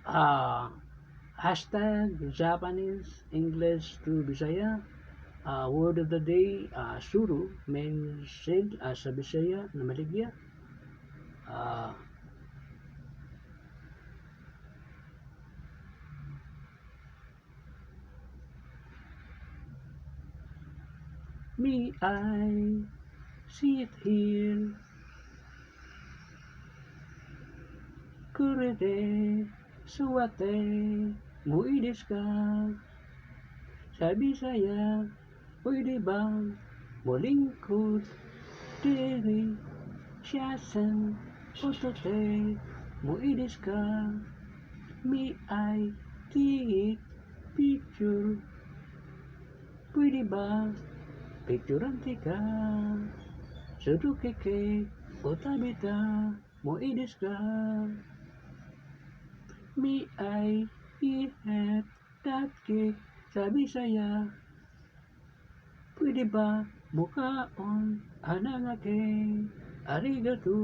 Uh, Hashtag Japanese English to Bisaya. Word of the day, suru, means said sa Bisaya na maligya. Uh, Me, I see it here. Kurede, suwate, mui desu ka? Sabi saya, pwede bang molingkod diri siyasan otote mui desu ka? Me, I take picture. Pwede ba picturean ka? Sudukeke, otabita, mui desu ka? Me, I eat that cake. Sabi saya, pwede ba mukhaon anangake? Arigato.